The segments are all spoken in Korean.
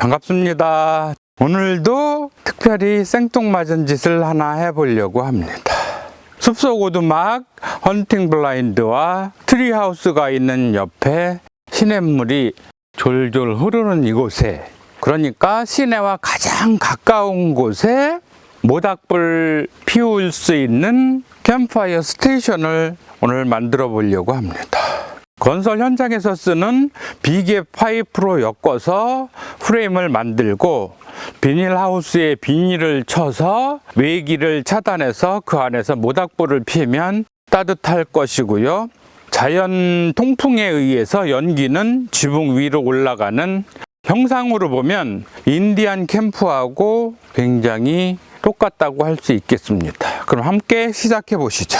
반갑습니다. 오늘도 특별히 생뚱맞은 짓을 하나 해보려고 합니다. 숲속 오두막 헌팅 블라인드와 트리하우스가 있는 옆에 시냇물이 졸졸 흐르는 이곳에, 그러니까 시내와 가장 가까운 곳에 모닥불 피울 수 있는 캠프파이어 스테이션을 오늘 만들어 보려고 합니다. 건설 현장에서 쓰는 비계 파이프로 엮어서 프레임을 만들고 비닐하우스에 비닐을 쳐서 외기를 차단해서 그 안에서 모닥불을 피우면 따뜻할 것이고요. 자연 통풍에 의해서 연기는 지붕 위로 올라가는, 형상으로 보면 인디안 캠프하고 굉장히 똑같다고 할 수 있겠습니다. 그럼 함께 시작해 보시죠.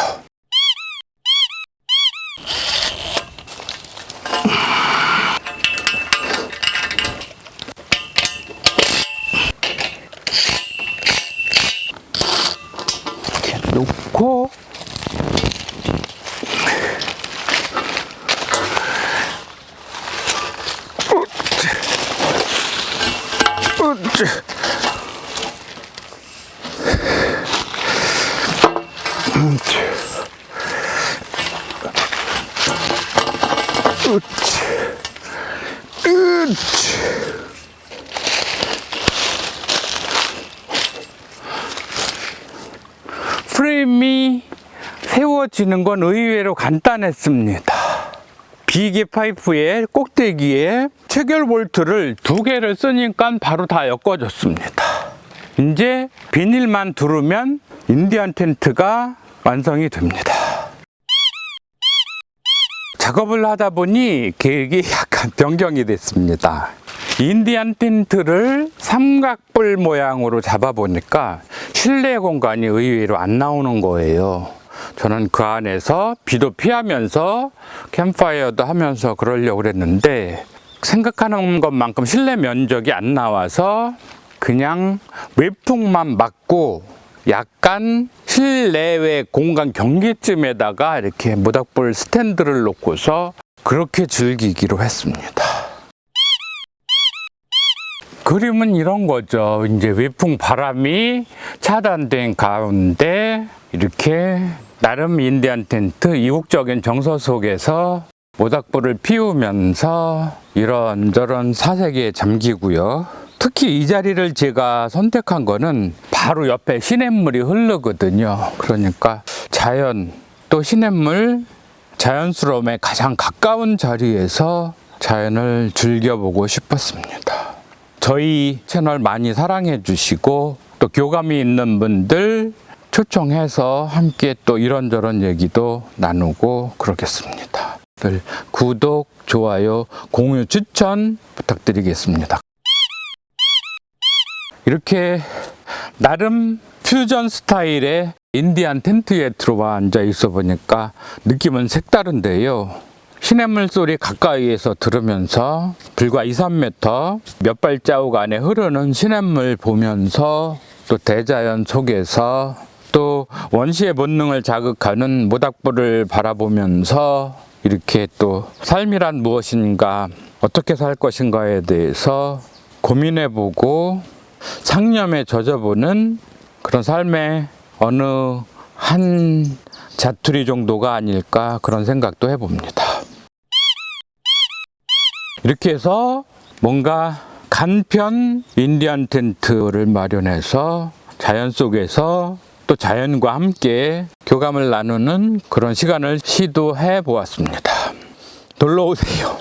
이렇게 놓고 프레임이 세워지는 건 의외로 간단했습니다. 비계 파이프의 꼭대기에 체결 볼트를 2개를 쓰니까 바로 다 엮어졌습니다. 이제 비닐만 두르면 인디안 텐트가 완성이 됩니다. 작업을 하다 보니 계획이 약간 변경이 됐습니다. 인디안 텐트를 삼각뿔 모양으로 잡아보니까 실내 공간이 의외로 안 나오는 거예요. 저는 그 안에서 비도 피하면서 캠프파이어도 하면서 그러려고 그랬는데 생각하는 것만큼 실내 면적이 안 나와서 그냥 외풍만 막고 약간 실내외 공간 경계쯤에다가 이렇게 모닥불 스탠드를 놓고서 그렇게 즐기기로 했습니다. 그림은 이런 거죠. 이제 외풍 바람이 차단된 가운데 이렇게 나름 인디안 텐트 이국적인 정서 속에서 모닥불을 피우면서 이런저런 사색에 잠기고요. 특히 이 자리를 제가 선택한 거는 바로 옆에 시냇물이 흐르거든요. 그러니까 자연 또 시냇물, 자연스러움에 가장 가까운 자리에서 자연을 즐겨보고 싶었습니다. 저희 채널 많이 사랑해 주시고 또 교감이 있는 분들 초청해서 함께 또 이런저런 얘기도 나누고 그러겠습니다. 늘 구독, 좋아요, 공유, 추천 부탁드리겠습니다. 이렇게 나름 퓨전 스타일의 인디안 텐트에 들어와 앉아 있어 보니까 느낌은 색다른데요. 시냇물 소리 가까이에서 들으면서 불과 2~3m 몇 발자국 안에 흐르는 시냇물 보면서 또 대자연 속에서 또 원시의 본능을 자극하는 모닥불을 바라보면서 이렇게 또 삶이란 무엇인가, 어떻게 살 것인가에 대해서 고민해보고 상념에 젖어보는 그런 삶의 어느 한 자투리 정도가 아닐까, 그런 생각도 해봅니다. 이렇게 해서 뭔가 간편 인디안 텐트를 마련해서 자연 속에서 또 자연과 함께 교감을 나누는 그런 시간을 시도해 보았습니다. 놀러 오세요.